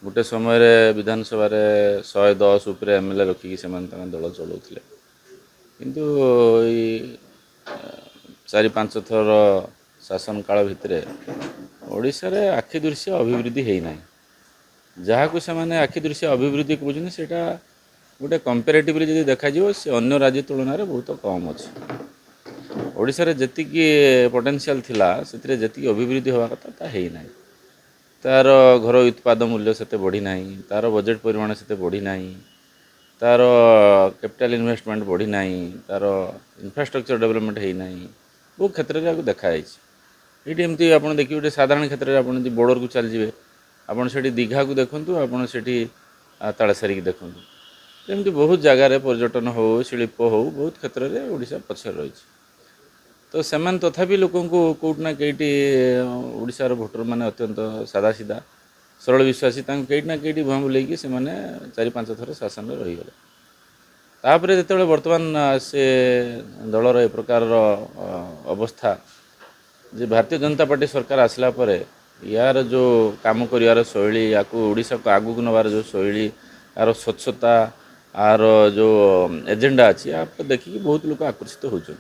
गोटे समय विधानसभा 110 उपरे एमएलए रखिकी से दल चलाउले किंतु चारि पांच थर शासन काल भितर ओडिशा रे आखि दृश्य अभिवृद्धि होना जहाँ को से आखि दृश्य अभिवृद्धि कहते सेटा गोटे कंपेरेटिवली जब देखा से अन्य राज्य तुलन में बहुत कम अच्छे ओडिशा रे जतिकी पोटेंशियल थिला से जतिकी अभिवृद्धि होगा कथा ता ना तार घर उत्पाद मूल्य से बढ़ी ना तार बजेट परिमाण से बढ़ी ना तार कैपिटल इन्वेस्टमेंट बढ़ी ना तार इंफ्रास्ट्रक्चर डेवलपमेंट होना बहुत क्षेत्र में देखाई ये एमती आप देखिए गोटे साधारण क्षेत्र में आप बॉर्डर को चल जाए आपड़ से दीघा को देखूँ आपड़ से तालसारी की देखूँ एमती बहुत जगार पर्यटन हो शिल्प हो बहुत क्षेत्र में ओडिशा पछर रही तो सेमान तथापि लोक कौटना कईटी ओडिशार भोटर माने अत्यंत सादा सीधा सरल विश्वासी कईटना कईटी भुआ बुलेकी से चारि पांच थर शासन में रहीगले तापर जो बर्तमान से दलर ए प्रकार अवस्था जे भारतीय जनता पार्टी सरकार आसला परे यार जो काम करिवार शैली या ओडिशा को आगू नबार जो शैली यार स्वच्छता यार जो एजेंडा अच्छी आप देखिए बहुत लोग आकर्षित होती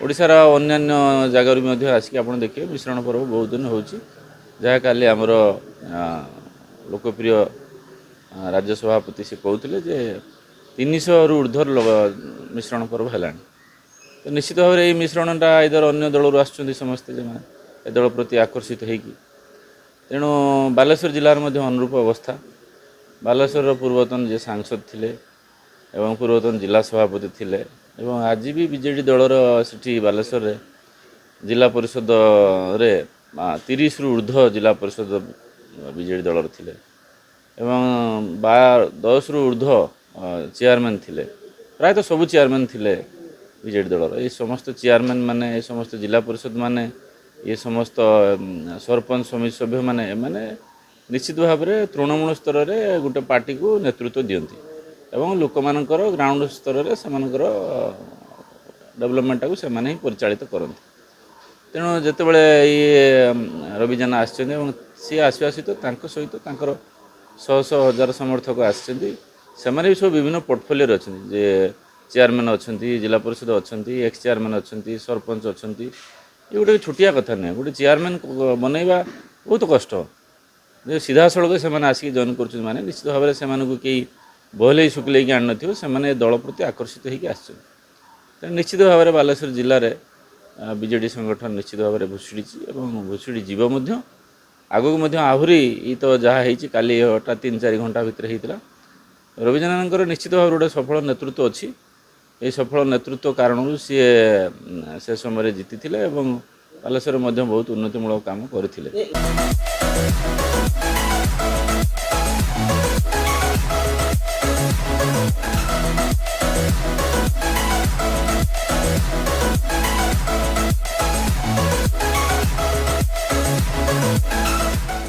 ओडिशार अन्यान्य जगार भी आसिक आप देखिए मिश्रण पर्व बहुत दिन हो जहाँ काली आमर लोकप्रिय राज्य सभापति से कहते जे 300 रु ऊर्ध्वर मिश्रण पर्व है तो निश्चित भाव में मिश्रणटा इधर अन्य दलर आसुँच समस्ते जो ए दल प्रति आकर्षित होगी तेणु बालेश्वर जिलार अनुरूप अवस्था बालेश्वर पूर्वतन जे सांसद थिले एवं पूर्वतन जिला सभापति थिले एवं आज भी बीजेडी दलर सिटी बालेश्वर रे जिला परिषद रे 30 रु ऊर्ध्व जिला परिषद बीजेडी दलर थिले एवं 10 रु ऊर्ध्व चेयरमैन थिले प्रायतः सबू चेयरमैन थिले बीजेडी दलर ये समस्त चेयरमैन माने ये समस्त जिला परिषद माने ये समस्त सरपंच समिति सभ्य माने माने निश्चित भाव में तृणमूल स्तर में गोटे पार्टी को नेतृत्व दियंती एवं लोक मानकर ग्राउंड स्तर में सेमानकर डेवलपमेंट को सेमाने ही परिचालित करती तेणु जितेबाला ये रवि जेना आसछन्ति एवं सी आसवा सहित सहित शह शह हजार समर्थक आसछन्ति सेमाने भी सब विभिन्न पोर्टफोलियो अच्छा जे चेयरमैन अच्छा जिला परिषद अच्छा एक्स चेयरमैन अच्छा सरपंच अच्छा ये गोटे छोटिया कथा नुहे गोटे चेयरमैन बनइबा बहुत कष्ट जो सीधा सड़क से आसिक जॉइन कर निश्चित भाव में से कई बहले शुक्ल आन न दल प्रति आकर्षित होकर आस निश्चित भाव में बालेश्वर जिले में बीजेडी संगठन निश्चित भाव में भुशुड़ी भुशुड़ी जीव आगक आहरी तो जहाँ काली हटा 3-4 घंटा भितर होता रवि जेना निश्चित भाव गोटे सफल नेतृत्व अच्छी ये सफल नेतृत्व कारण सी से समय जीति बालेश्वर बहुत उन्नतिमूलक काम करते।